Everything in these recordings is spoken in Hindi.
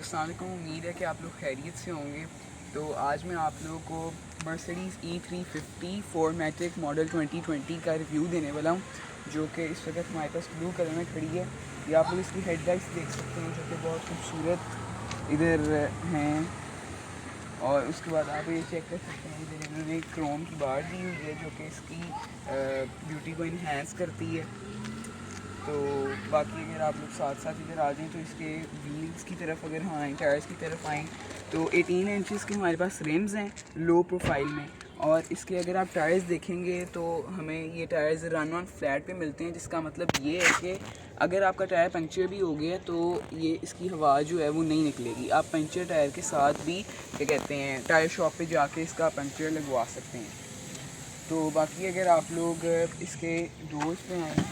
अस्सलाम वालेकुम। उम्मीद है कि आप लोग खैरियत से होंगे। तो आज मैं आप लोगों को मर्सिडीज़ E350 4मैटिक मॉडल 2020 का रिव्यू देने वाला हूँ, जो कि इस वक्त हमारे पास ब्लू कलर में खड़ी है। ये आप लोग इसकी हेडलाइट्स देख सकते हैं, जो कि बहुत खूबसूरत इधर हैं। और उसके बाद आप ये चेक कर सकते हैं, इधर इन्होंने क्रोम की बार दी हुई है, जो कि इसकी ब्यूटी को इन्हेंस करती है। तो बाकी अगर आप लोग साथ साथ इधर आ जाएँ तो इसके व्हील्स की तरफ अगर हम आएँ, टायर्स की तरफ आएँ, तो 18 इंचज़ के हमारे पास रिम्स हैं लो प्रोफाइल में। और इसके अगर आप टायर्स देखेंगे तो हमें ये टायर्स रन ऑन फ्लैट पे मिलते हैं, जिसका मतलब ये है कि अगर आपका टायर पंक्चर भी हो गया तो ये इसकी हवा जो है वो नहीं निकलेगी। आप पंक्चर टायर के साथ भी क्या कहते हैं टायर शॉप पे जाके इसका पंक्चर लगवा सकते हैं। तो बाकी अगर आप लोग इसके डोर्स पे आएँ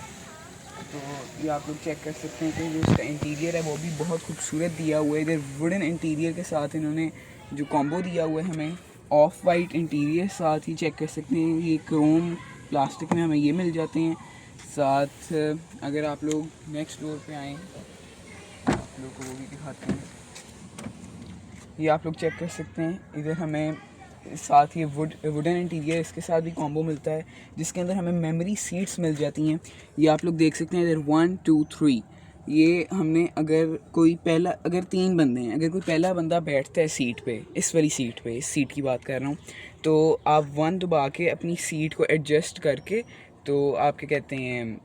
तो ये आप लोग चेक कर सकते हैं कि जो इसका इंटीरियर है वो भी बहुत खूबसूरत दिया हुआ है। इधर वुडन इंटीरियर के साथ इन्होंने जो कॉम्बो दिया हुआ है हमें ऑफ वाइट इंटीरियर, साथ ही चेक कर सकते हैं ये क्रोम प्लास्टिक में हमें ये मिल जाते हैं। साथ अगर आप लोग नेक्स्ट डोर पे आएँ, आप लोग को वो भी दिखाते हैं। ये आप लोग चेक कर सकते हैं, इधर हमें साथ ये वुडन इंटीरियर इसके साथ भी कॉम्बो मिलता है, जिसके अंदर हमें मेमोरी सीट्स मिल जाती हैं। ये आप लोग देख सकते हैं इधर 1 2 3। ये हमने अगर 3 बंदे हैं, अगर कोई पहला बंदा बैठता है सीट पे, इस वाली सीट पे, इस सीट की बात कर रहा हूँ, तो आप 1 दबा के अपनी सीट को एडजस्ट करके, तो आप क्या कहते हैं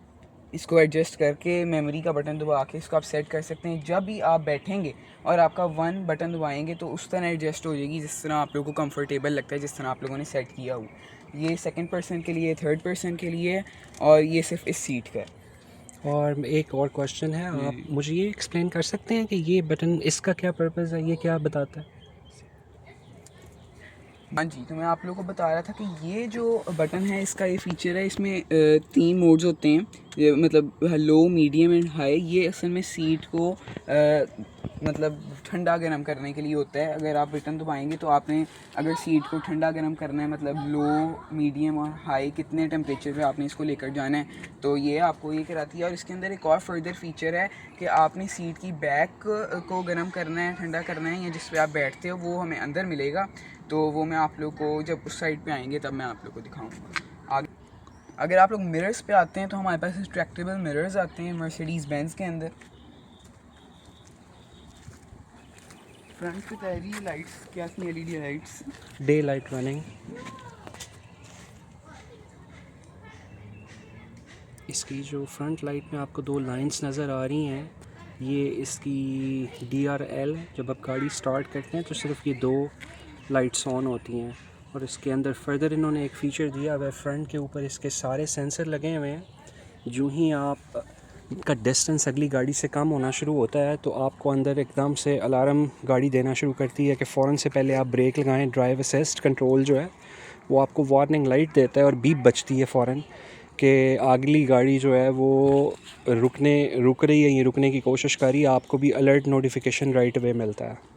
इसको एडजस्ट करके मेमोरी का बटन दबा के इसको आप सेट कर सकते हैं। जब भी आप बैठेंगे और आपका 1 बटन दबाएंगे तो उस तरह एडजस्ट हो जाएगी जिस तरह आप लोगों को कंफर्टेबल लगता है, जिस तरह आप लोगों ने सेट किया हो। ये सेकंड पर्सन के लिए, थर्ड पर्सन के लिए, और ये सिर्फ इस सीट का है। और एक और क्वेश्चन है, आप मुझे ये एक्सप्लेन कर सकते हैं कि ये बटन इसका क्या पर्पज़ है, ये क्या बताता है? हाँ जी, तो मैं आप लोगों को बता रहा था कि ये जो बटन है इसका ये फ़ीचर है, इसमें 3 मोड्स होते हैं, मतलब लो, मीडियम एंड हाई। ये असल में सीट को मतलब ठंडा गर्म करने के लिए होता है। अगर आप बटन दबाएंगे तो आपने अगर सीट को ठंडा गर्म करना है, मतलब लो, मीडियम और हाई कितने टेम्परेचर पे आपने इसको लेकर जाना है, तो ये आपको ये कराती है। और इसके अंदर एक और फर्दर फीचर है कि आपने सीट की बैक को गर्म करना है, ठंडा करना है, या जिस पे आप बैठते हो वो हमें अंदर मिलेगा। तो वो मैं आप लोग को जब उस साइड पे आएंगे तब मैं आप लोग को दिखाऊंगा। आगे अगर आप लोग मिरर्स पे आते हैं तो हमारे पास रिट्रैक्टेबल मिरर्स आते हैं मर्सिडीज़ बेंज के अंदर। फ्रंट पे तारी लाइट्स, क्या थी, LED lights, day light running. इसकी जो फ्रंट लाइट में आपको 2 लाइंस नज़र आ रही हैं, ये इसकी DRL, जब आप गाड़ी स्टार्ट करते हैं तो सिर्फ ये 2 लाइट्स ऑन होती हैं। और इसके अंदर फर्दर इन्होंने एक फ़ीचर दिया हुआ है, फ्रंट के ऊपर इसके सारे सेंसर लगे हुए हैं। जो ही आप का डिस्टेंस अगली गाड़ी से कम होना शुरू होता है तो आपको अंदर एकदम से अलार्म गाड़ी देना शुरू करती है कि फ़ौरन से पहले आप ब्रेक लगाएं। ड्राइव असिस्ट कंट्रोल जो है वो आपको वार्निंग लाइट देता है और बीप बजती है फ़ौरन कि अगली गाड़ी जो है वो रुक रही है, ये रुकने की कोशिश कर रही है। आपको भी अलर्ट नोटिफिकेशन राइट अवे मिलता है।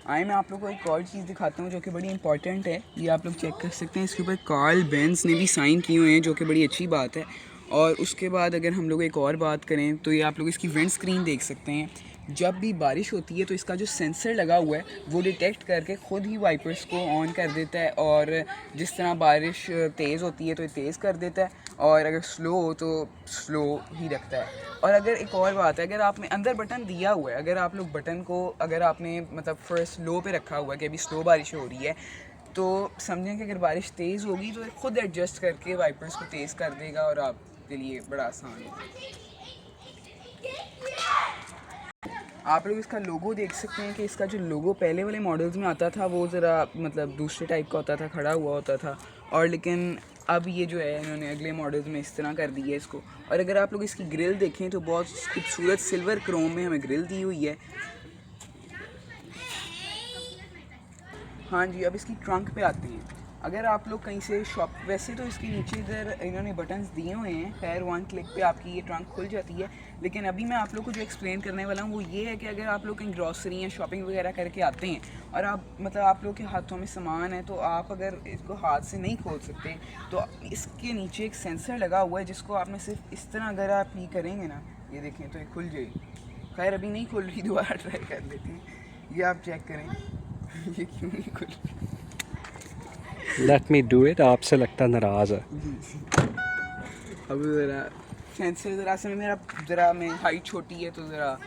आए मैं आप लोग को एक और चीज़ दिखाता हूँ जो कि बड़ी इंपॉर्टेंट है। ये आप लोग चेक कर सकते हैं, इसके ऊपर कार्ल बेंज ने भी साइन किए हुए हैं, जो कि बड़ी अच्छी बात है। और उसके बाद अगर हम लोग एक और बात करें तो ये आप लोग इसकी विंड स्क्रीन देख सकते हैं। जब भी बारिश होती है तो इसका जो सेंसर लगा हुआ है वो डिटेक्ट करके ख़ुद ही वाइपर्स को ऑन कर देता है, और जिस तरह बारिश तेज़ होती है तो ये तेज़ कर देता है, और अगर स्लो हो तो स्लो ही रखता है। और अगर एक और बात है, अगर आपने अंदर बटन दिया हुआ है, अगर आप लोग बटन को अगर आपने मतलब फर्स्ट लो पे रखा हुआ है कि अभी स्लो बारिश हो रही है, तो समझें कि अगर बारिश तेज़ होगी तो ख़ुद एडजस्ट करके वाइपर्स को तेज़ कर देगा और आपके लिए बड़ा आसान होगा। आप लोग इसका लोगो देख सकते हैं कि इसका जो लोगो पहले वाले मॉडल्स में आता था वो ज़रा मतलब दूसरे टाइप का होता था, खड़ा हुआ होता था, और लेकिन अब ये जो है इन्होंने अगले मॉडल्स में इस तरह कर दी है इसको। और अगर आप लोग इसकी ग्रिल देखें तो बहुत खूबसूरत सिल्वर क्रोम में हमें ग्रिल दी हुई है। हाँ जी, अब इसकी ट्रंक पे आते हैं। अगर आप लोग कहीं से शॉप, वैसे तो इसके नीचे इधर इन्होंने बटन्स दिए हुए हैं, खैर 1 क्लिक पे आपकी ये ट्रंक खुल जाती है। लेकिन अभी मैं आप लोग को जो एक्सप्लेन करने वाला हूँ वो ये है कि अगर आप लोग कहीं ग्रॉसरी या शॉपिंग वगैरह करके आते हैं और आप मतलब आप लोग के हाथों में सामान है, तो आप अगर इसको हाथ से नहीं खोल सकते तो इसके नीचे एक सेंसर लगा हुआ है, जिसको आपने सिर्फ इस तरह अगर आप ये करेंगे ना, ये देखें तो ये खुल जाएगी। खैर अभी नहीं खुल रही, दोबारा ट्राई कर लेते हैं। ये आप चेक करें ये क्यों नहीं खुल रही। Let me do it. आपसे लगता नाराज़ है। अब ज़रा सेंसर ज़रा से मेरा मैं हाइट छोटी है तो ज़रा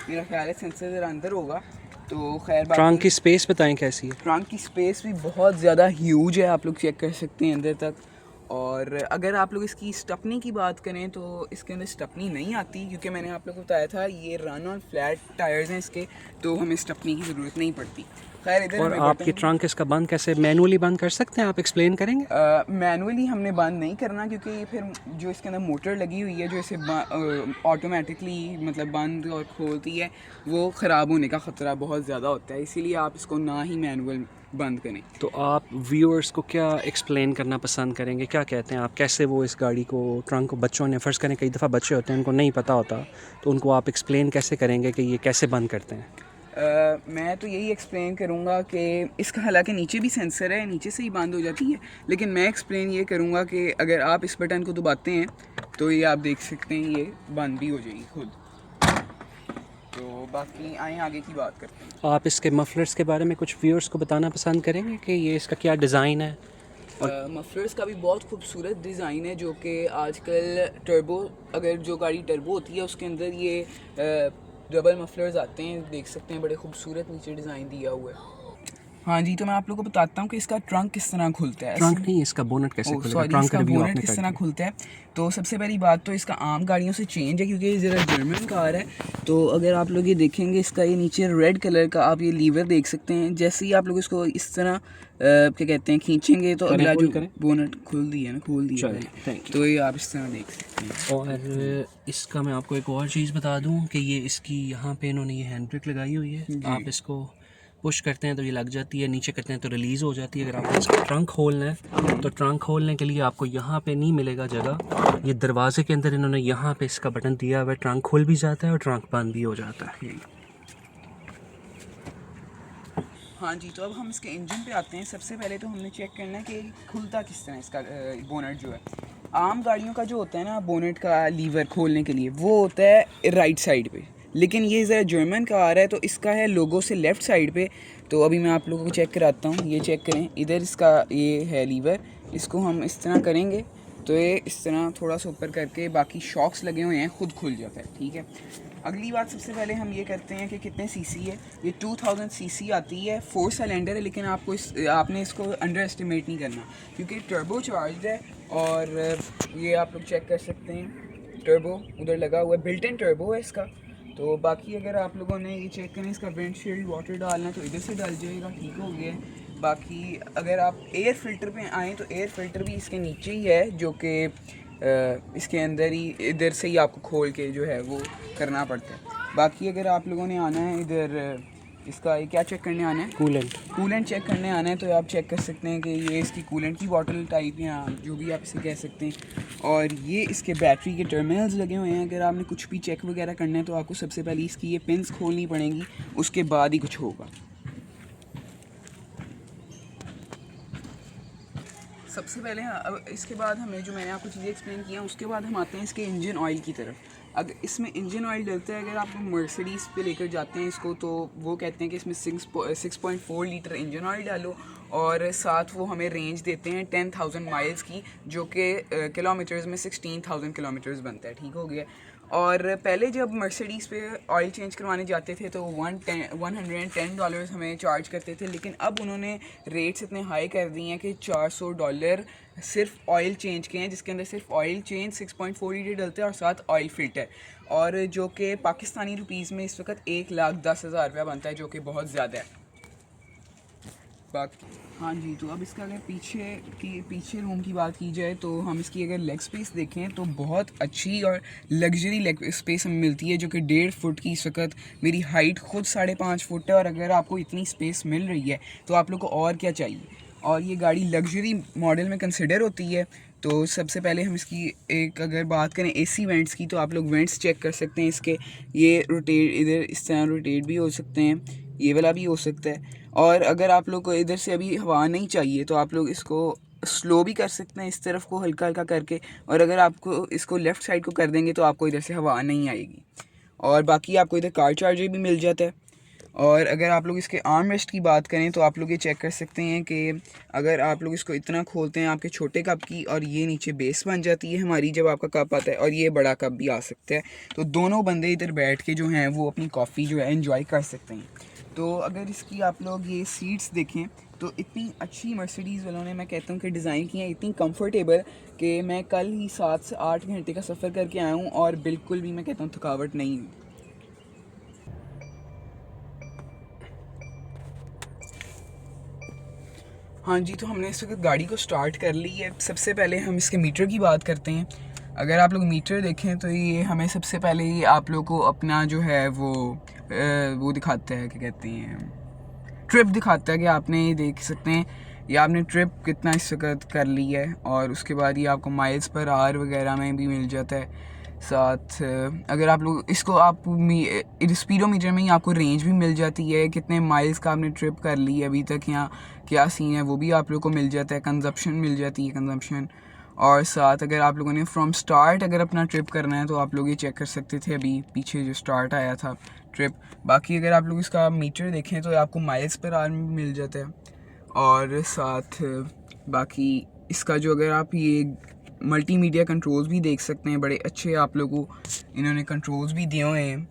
मेरा ख्याल है सेंसर ज़रा अंदर होगा। तो खैर ट्रंक की स्पेस बताएं कैसी है? ट्रंक की स्पेस भी बहुत ज़्यादा ह्यूज है, आप लोग चेक कर सकते हैं अंदर तक। और अगर आप लोग इसकी स्टपनी की बात करें तो इसके अंदर स्टपनी नहीं आती, क्योंकि मैंने आप लोगों को बताया था ये रन ऑन फ्लैट टायर्स हैं इसके, तो हमें स्टपनी की ज़रूरत नहीं पड़ती। खैर इधर और आप ये ट्रंक इसका बंद कैसे मैनुअली बंद कर सकते हैं? आप एक्सप्लेन करेंगे? मैनुअली हमने बंद नहीं करना, क्योंकि ये फिर जो इसके अंदर मोटर लगी हुई है जो इसे ऑटोमेटिकली मतलब बंद और खोलती है, वो ख़राब होने का ख़तरा बहुत ज़्यादा होता है, इसीलिए आप इसको ना ही मैनुअल बंद करें। तो आप व्यूअर्स को क्या एक्सप्लेन करना पसंद करेंगे? क्या कहते हैं आप, कैसे वो इस गाड़ी को ट्रंक को, बच्चों ने फ़र्ज़ करें कई दफ़ा बच्चे होते हैं उनको नहीं पता होता, तो उनको आप एक्सप्लेन कैसे करेंगे कि ये कैसे बंद करते हैं? मैं तो यही एक्सप्लेन करूँगा कि इसका हालांकि नीचे भी सेंसर है, नीचे से ही बंद हो जाती है, लेकिन मैं एक्सप्लेन ये करूँगा कि अगर आप इस बटन को दबाते हैं तो ये आप देख सकते हैं ये बंद भी हो जाएगी खुद। तो बाकी आए आगे की बात करते हैं। आप इसके मफलर्स के बारे में कुछ व्यूअर्स को बताना पसंद करेंगे कि ये इसका क्या डिज़ाइन है? मफलर्स का भी बहुत खूबसूरत डिज़ाइन है, जो कि आजकल टर्बो, अगर जो गाड़ी टर्बो होती है उसके अंदर ये डबल मफलर्स आते हैं, देख सकते हैं बड़े खूबसूरत नीचे डिज़ाइन दिया हुआ है। हाँ जी, तो मैं आप लोगों को बताता हूँ कि इसका ट्रंक किस तरह खुलता है। ट्रंक नहीं, इसका बोनट कैसे खुलता है? ट्रंक का बोनट किस तरह खुलता है। तो सबसे पहली बात तो इसका आम गाड़ियों से चेंज है, क्योंकि ये ज़रा जर्मन कार है। तो अगर आप लोग ये देखेंगे, इसका ये नीचे रेड कलर का आप ये लीवर देख सकते हैं, जैसे ही आप लोग इसको इस तरह क्या कहते हैं खींचेंगे तो अगला जो बोनट खोल दिया तो ये आप इस तरह देख सकते हैं। और इसका मैं आपको एक और चीज़ बता दूं कि ये इसकी यहाँ पे इन्होंने ये हैंड ब्रेक लगाई हुई है। आप इसको पुश करते हैं तो ये लग जाती है, नीचे करते हैं तो रिलीज़ हो जाती है। अगर आपको इसका ट्रंक खोलना है तो ट्रंक खोलने के लिए आपको यहाँ पे नहीं मिलेगा जगह, ये दरवाजे के अंदर इन्होंने यहाँ पे इसका बटन दिया हुआ है, ट्रंक खुल भी जाता है और ट्रंक बंद भी हो जाता है। हाँ जी, तो अब हम इसके इंजन पे आते हैं। सबसे पहले तो हमने चेक करना है कि खुलता किस तरह इसका बोनट जो है। आम गाड़ियों का जो होता है ना बोनट का लीवर खोलने के लिए, वो होता है राइट साइड पे, लेकिन ये ज़रा जर्मन का आ रहा है तो इसका है लोगो से लेफ़्ट साइड पे। तो अभी मैं आप लोगों को चेक कराता हूँ, ये चेक करें, इधर इसका ये है लीवर, इसको हम इस तरह करेंगे तो ये इस तरह थोड़ा सा ऊपर करके, बाकी शॉक्स लगे हुए हैं, खुद खुल जाता है। ठीक है, अगली बात सबसे पहले हम ये करते हैं कि कितने सीसी है। ये 2000 सीसी आती है, 4 सिलेंडर है, लेकिन आपने इसको अंडर एस्टिमेट नहीं करना, क्योंकि टर्बो चार्ज है। और ये आप लोग चेक कर सकते हैं, टर्बो उधर लगा हुआ है, बिल्ट इन टर्बो है इसका। तो बाकी अगर आप लोगों ने ये चेक करें, इसका विंडशील्ड वाटर डालना तो इधर से डाल जाएगा, ठीक हो गया। बाकी अगर आप एयर फ़िल्टर पे आएँ तो एयर फ़िल्टर भी इसके नीचे ही है, जो कि इसके अंदर ही, इधर से ही आपको खोल के जो है वो करना पड़ता है। बाकी अगर आप लोगों ने आना है इधर, इसका ये क्या चेक करने आना है, कूलेंट चेक करने आना है, तो आप चेक कर सकते हैं कि ये इसकी कूलेंट की बॉटल टाइप या जो भी आप इसे कह सकते हैं। और ये इसके बैटरी के टर्मिनल्स लगे हुए हैं। अगर आपने कुछ भी चेक वगैरह करना है तो आपको सबसे पहले इसकी ये पिन्स खोलनी पड़ेंगी, उसके बाद ही कुछ होगा। सबसे पहले अब इसके बाद हमें जो मैंने आपको चीज़ें एक्सप्लेन किया, उसके बाद हम आते हैं इसके इंजन ऑयल की तरफ। अगर इसमें इंजन ऑयल डलता है, अगर आप मर्सिडीज़ पे लेकर जाते हैं इसको, तो वो कहते हैं कि इसमें 6.4 लीटर इंजन ऑयल डालो, और साथ वो हमें रेंज देते हैं 10,000 माइल्स की, जो कि किलोमीटर्स में 16,000 किलोमीटर्स बनता है। ठीक हो गया। और पहले जब मर्सिडीज़ पे ऑयल चेंज करवाने जाते थे तो $110 हमें चार्ज करते थे, लेकिन अब उन्होंने रेट्स इतने हाई कर दिए हैं कि $400 सिर्फ ऑयल चेंज के हैं, जिसके अंदर सिर्फ ऑयल चेंज 6.4 लीटर डलते हैं और साथ ऑयल फिल्टर, और जो कि पाकिस्तानी रुपीज़ में इस वक्त 1,10,000 रुपया बनता है, जो कि बहुत ज़्यादा है। बाकी हाँ जी, तो अब इसका अगर पीछे रूम की बात की जाए तो हम इसकी अगर लेग स्पेस देखें तो बहुत अच्छी और लग्जरी लेग स्पेस हमें मिलती है, जो कि 1.5 फुट की इस वक्त, मेरी हाइट खुद 5.5 फुट है, और अगर आपको इतनी स्पेस मिल रही है तो आप लोग को और क्या चाहिए। और ये गाड़ी लग्जरी मॉडल में कंसिडर होती है। तो सबसे पहले हम इसकी एक अगर बात करें AC वेंट्स की, तो आप लोग वेंट्स चेक कर सकते हैं इसके, ये रोटेट, इधर इस तरह रोटेट भी हो सकते हैं, ये वाला भी हो सकता है। और अगर आप लोग को इधर से अभी हवा नहीं चाहिए तो आप लोग इसको स्लो भी कर सकते हैं, इस तरफ को हल्का हल्का करके, और अगर आपको इसको लेफ़्ट साइड को कर देंगे तो आपको इधर से हवा नहीं आएगी। और बाकी आपको इधर कार चार्जर भी मिल जाता है। और अगर आप लोग इसके आर्म रेस्ट की बात करें तो आप लोग ये चेक कर सकते हैं कि अगर आप लोग इसको इतना खोलते हैं आपके छोटे कप की, और ये नीचे बेस बन जाती है हमारी जब आपका कप आता है, और ये बड़ा कप भी आ सकता है। तो दोनों बंदे इधर बैठ के जो हैं वो अपनी कॉफ़ी जो है एंजॉय कर सकते हैं। तो अगर इसकी आप लोग ये सीट्स देखें तो इतनी अच्छी मर्सिडीज़ वालों ने, मैं कहता हूँ कि डिज़ाइन की हैं, इतनी कंफर्टेबल कि मैं कल ही 7 से 8 घंटे का सफ़र करके आया हूँ और बिल्कुल भी मैं कहता हूँ थकावट नहीं हुई। हाँ जी, तो हमने इस वक्त गाड़ी को स्टार्ट कर ली है। सबसे पहले हम इसके मीटर की बात करते हैं। अगर आप लोग मीटर देखें तो ये हमें सबसे पहले ही आप लोग को अपना जो है वो दिखाता है, क्या कहते हैं, ट्रिप दिखाता है कि आपने ये देख सकते हैं ये आपने ट्रिप कितना इस वक्त कर ली है। और उसके बाद ये आपको माइल्स पर आवर वगैरह में भी मिल जाता है। साथ अगर आप लोग इसको आप स्पीडोमीटर में ही आपको रेंज भी मिल जाती है, कितने माइल्स का आपने ट्रिप कर ली है अभी तक, यहाँ क्या सीन है वो भी आप लोग को मिल जाता है। कंजप्शन मिल जाती है, कंजप्शन। और साथ अगर आप लोगों ने फ्रॉम स्टार्ट अगर अपना ट्रिप करना है तो आप लोग ये चेक कर सकते थे अभी पीछे जो स्टार्ट आया था ट्रिप। बाकी अगर आप लोग इसका मीटर देखें तो आपको माइल्स पर आवर में मिल जाता है। और साथ बाकी इसका जो अगर आप ये मल्टीमीडिया कंट्रोल्स भी देख सकते हैं, बड़े अच्छे आप लोगों को इन्होंने कंट्रोल्स भी दिए हुए हैं।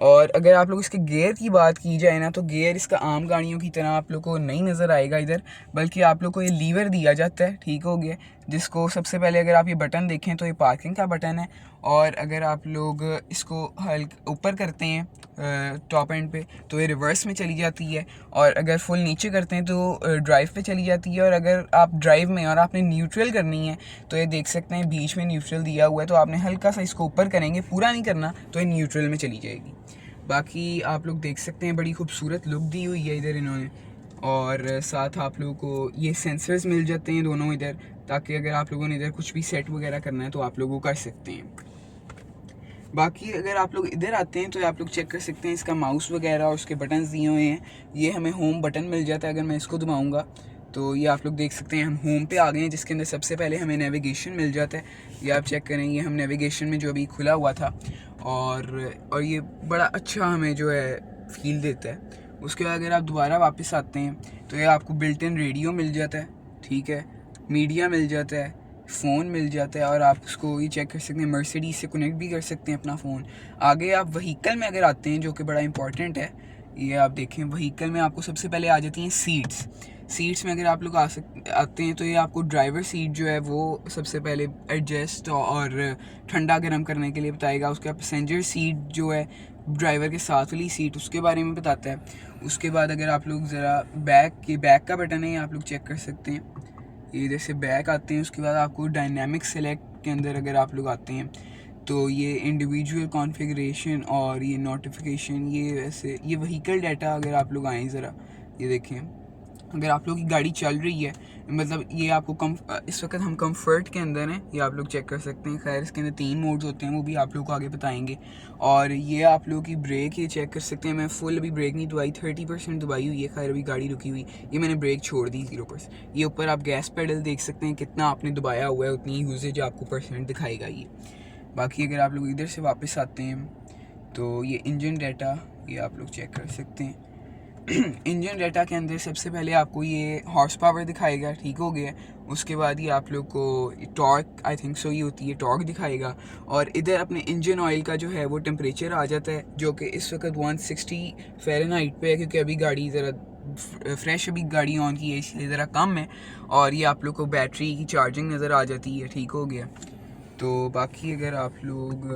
और अगर आप लोग इसके गियर की बात की जाए ना तो गियर इसका आम गाड़ियों की तरह आप लोग को नहीं नज़र आएगा इधर, बल्कि आप लोग को ये लीवर दिया जाता है, ठीक हो गया, जिसको सबसे पहले अगर आप ये बटन देखें तो ये पार्किंग का बटन है। और अगर आप लोग इसको हल्का ऊपर करते हैं टॉप एंड पे तो ये रिवर्स में चली जाती है, और अगर फुल नीचे करते हैं तो ड्राइव पे चली जाती है। और अगर आप ड्राइव में और आपने न्यूट्रल करनी है तो ये देख सकते हैं बीच में न्यूट्रल दिया हुआ है, तो आपने हल्का सा इसको ऊपर करेंगे, पूरा नहीं करना, तो ये न्यूट्रल में चली जाएगी। बाकी आप लोग देख सकते हैं बड़ी खूबसूरत लुक दी हुई है इधर इन्होंने। और साथ आप लोगों को ये सेंसर्स मिल जाते हैं दोनों इधर, ताकि अगर आप लोगों ने इधर कुछ भी सेट वगैरह करना है तो आप लोगों कर सकते हैं। बाकी अगर आप लोग इधर आते हैं तो आप लोग चेक कर सकते हैं इसका माउस वगैरह और उसके बटन्स दिए हुए हैं। ये हमें होम बटन मिल जाता है, अगर मैं इसको दबाऊंगा तो ये आप लोग देख सकते हैं हम होम पे आ गए हैं, जिसके अंदर सबसे पहले हमें नेविगेशन मिल जाता है। ये आप चेक करें, ये हम नेविगेशन में जो अभी खुला हुआ था, और ये बड़ा अच्छा हमें जो है फील देता है। उसके बाद अगर आप दोबारा वापस आते हैं तो ये आपको बिल्ट इन रेडियो मिल जाता है, ठीक है, मीडिया मिल जाता है, फ़ोन मिल जाता है, और आप उसको ये चेक कर सकते हैं मर्सिडीज़ से कनेक्ट भी कर सकते हैं अपना फ़ोन। आगे आप वहीकल में अगर आते हैं, जो कि बड़ा इंपॉर्टेंट है, ये आप देखें वहीकल में आपको सबसे पहले आ जाती हैं सीट्स में अगर आप लोग आते हैं तो ये आपको ड्राइवर सीट जो है वो सबसे पहले एडजस्ट और ठंडा गर्म करने के लिए बताएगा। उसके बाद पैसेंजर सीट जो है ड्राइवर के साथ वाली सीट, उसके बारे में बताता है। उसके बाद अगर आप लोग ज़रा बैक का बटन है, आप लोग चेक कर सकते हैं, ये इधर से बैक आते हैं। उसके बाद आपको डायनामिक सेलेक्ट के अंदर अगर आप लोग आते हैं तो ये इंडिविजुअल कॉन्फ़िगरेशन और ये नोटिफिकेशन, ये वैसे ये व्हीकल डाटा अगर आप लोग आएँ ज़रा ये देखें, अगर आप लोग की गाड़ी चल रही है, मतलब ये आपको इस वक्त हम कंफर्ट के अंदर हैं, ये आप लोग चेक कर सकते हैं। खैर इसके अंदर 3 मोड्स होते हैं, वो भी आप लोग को आगे बताएंगे। और ये आप लोग की ब्रेक ये चेक कर सकते हैं। मैं फुल अभी ब्रेक नहीं दबाई, 30% दबाई हुई है, खैर अभी गाड़ी रुकी हुई, ये मैंने ब्रेक छोड़ दी 0%। ये ऊपर आप गैस पेडल देख सकते हैं, कितना आपने दबाया हुआ है उतनी यूजेज आपको परसेंट दिखाएगा ये। बाकी अगर आप लोग इधर से वापस आते हैं तो ये इंजन डाटा ये आप लोग चेक कर सकते हैं। इंजन डाटा के अंदर सबसे पहले आपको ये हॉर्स पावर दिखाएगा, ठीक हो गया। उसके बाद ये आप लोग को टॉर्क, आई थिंक सो ये होती है टॉर्क दिखाएगा। और इधर अपने इंजन ऑयल का जो है वो टेम्परेचर आ जाता है, जो कि इस वक्त 160 फ़ारेनहाइट पे है, क्योंकि अभी गाड़ी ज़रा फ्रेश अभी गाड़ी ऑन की है इसलिए ज़रा कम है। और ये आप लोग को बैटरी की चार्जिंग नज़र आ जाती है, ठीक हो गया। तो बाकी अगर आप लोग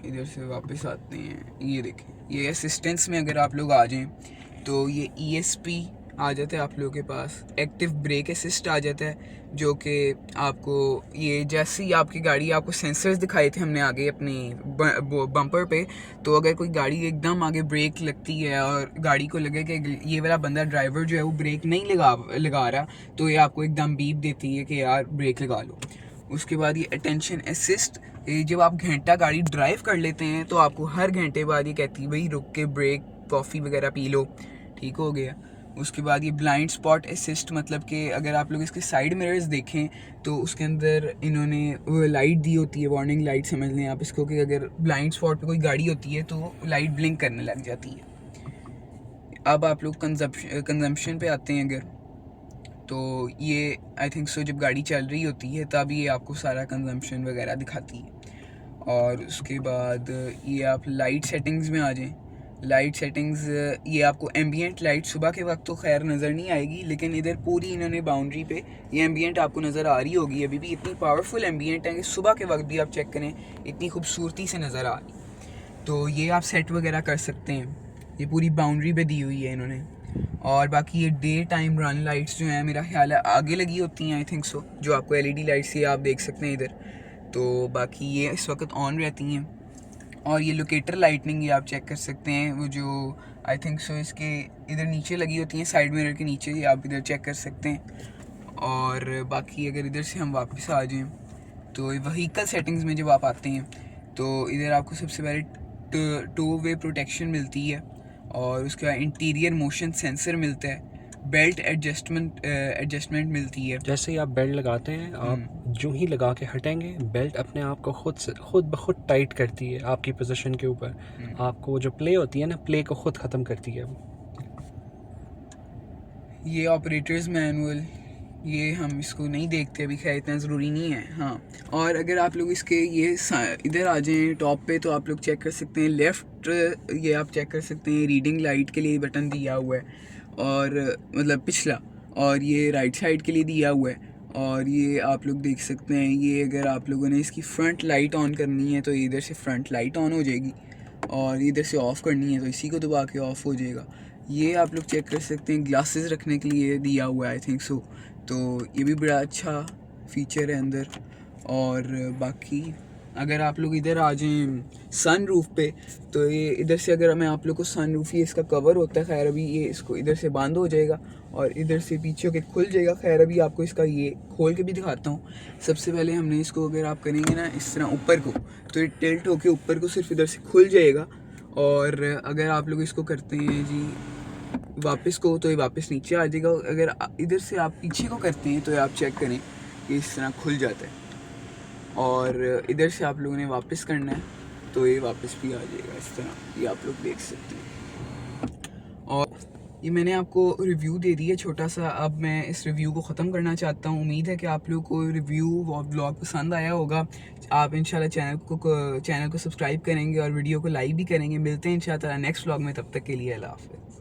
इधर से वापस आते हैं, ये देखें, ये असिस्टेंस में अगर आप लोग आ जाएं तो ये ESP आ जाता है आप लोगों के पास, एक्टिव ब्रेक असिस्ट आ जाता है, जो कि आपको ये जैसे ही आपकी गाड़ी, आपको सेंसर्स दिखाए थे हमने आगे अपनी बम्पर पे, तो अगर कोई गाड़ी एकदम आगे ब्रेक लगती है और गाड़ी को लगे कि ये वाला बंदा ड्राइवर जो है वो ब्रेक नहीं लगा रहा, तो ये आपको एकदम बीप देती है कि यार ब्रेक लगा लो। उसके बाद ये अटेंशन असिस्ट, जब आप घंटा गाड़ी ड्राइव कर लेते हैं तो आपको हर घंटे बाद ये कहती है भाई रुक के ब्रेक, कॉफ़ी वगैरह पी लो, ठीक हो गया। उसके बाद ये ब्लाइंड स्पॉट असिस्ट, मतलब कि अगर आप लोग इसके साइड मिरर्स देखें तो उसके अंदर इन्होंने वो लाइट दी होती है, वार्निंग लाइट समझ लें आप इसको, कि अगर ब्लाइंड स्पॉट पे कोई गाड़ी होती है तो लाइट ब्लिंक करने लग जाती है। अब आप लोग कंजम्पशन पे आते हैं अगर, तो ये आई थिंक सो जब गाड़ी चल रही होती है तब ये आपको सारा कंजम्पशन वगैरह दिखाती है। और उसके बाद ये आप लाइट सेटिंग्स में आ जाएं। लाइट सेटिंग्स, ये आपको एम्बियंट लाइट सुबह के वक्त तो खैर नज़र नहीं आएगी, लेकिन इधर पूरी इन्होंने बाउंड्री पे ये एम्बियंट आपको नज़र आ रही होगी। अभी भी इतनी पावरफुल एम्बियंट है कि सुबह के वक्त भी आप चेक करें इतनी खूबसूरती से नज़र आ रही। तो ये आप सेट वगैरह कर सकते हैं, ये पूरी बाउंड्री पे दी हुई है इन्होंने। और बाकी ये डे टाइम रन लाइट्स जो हैं मेरा ख्याल है आगे लगी होती हैं आई थिंक सो, जो आपको LED लाइट्स ये आप देख सकते हैं इधर। तो बाकी ये इस वक्त ऑन रहती हैं। और ये लोकेटर लाइटनिंग ये आप चेक कर सकते हैं, वो जो आई थिंक सो इसके इधर नीचे लगी होती हैं साइड मिरर के नीचे, ये आप इधर चेक कर सकते हैं। और बाकी अगर इधर से हम वापस आ जाएं तो व्हीकल सेटिंग्स में जब आप आते हैं तो इधर आपको सबसे पहले टू वे प्रोटेक्शन मिलती है, और उसके बाद इंटीरियर मोशन सेंसर मिलता है, बेल्ट एडजस्टमेंट मिलती है। जैसे ही आप बेल्ट लगाते हैं, आप जो ही लगा के हटेंगे बेल्ट अपने आप को खुद ब खुद टाइट करती है आपकी पोजीशन के ऊपर। आपको जो प्ले होती है ना, प्ले को खुद ख़त्म करती है। ये ऑपरेटर्स मैनुअल, ये हम इसको नहीं देखते अभी, खैर इतना ज़रूरी नहीं है। हाँ, और अगर आप लोग इसके ये इधर आ जाएं टॉप पे तो आप लोग चेक कर सकते हैं लेफ़्ट, ये आप चेक कर सकते हैं रीडिंग लाइट के लिए बटन दिया हुआ है, और मतलब पिछला, और ये राइट साइड के लिए दिया हुआ है। और ये आप लोग देख सकते हैं, ये अगर आप लोगों ने इसकी फ्रंट लाइट ऑन करनी है तो इधर से फ्रंट लाइट ऑन हो जाएगी, और इधर से ऑफ़ करनी है तो इसी को दबा के ऑफ़ हो जाएगा। ये आप लोग चेक कर सकते हैं ग्लासेस रखने के लिए दिया हुआ है आई थिंक सो, तो ये भी बड़ा अच्छा फ़ीचर है अंदर। और बाकी अगर आप लोग इधर आ जाएं सन रूफ पे तो ये इधर से, अगर मैं आप लोग को सन रूफ, ये इसका कवर होता है, खैर अभी ये इसको इधर से बंद हो जाएगा और इधर से पीछे के खुल जाएगा। खैर अभी आपको इसका ये खोल के भी दिखाता हूँ। सबसे पहले हमने इसको, अगर आप करेंगे ना इस तरह ऊपर को, तो ये टिल्ट होके ऊपर को सिर्फ इधर से खुल जाएगा। और अगर आप लोग इसको करते हैं जी वापस को, तो ये वापस नीचे आ जाएगा। अगर इधर से आप पीछे को करते हैं तो ये आप चेक करें कि इस तरह खुल जाता है, और इधर से आप लोगों ने वापस करना है तो ये वापस भी आ जाएगा इस तरह, ये आप लोग देख सकते हैं। और ये मैंने आपको रिव्यू दे दिया छोटा सा, अब मैं इस रिव्यू को ख़त्म करना चाहता हूँ। उम्मीद है कि आप लोग को रिव्यू और ब्लॉग पसंद आया होगा। आप इंशाल्लाह चैनल को सब्सक्राइब करेंगे और वीडियो को लाइक भी करेंगे। मिलते हैं इंशाल्लाह नेक्स्ट ब्लॉग में, तब तक के लिए अल्लाह हाफ़िज़।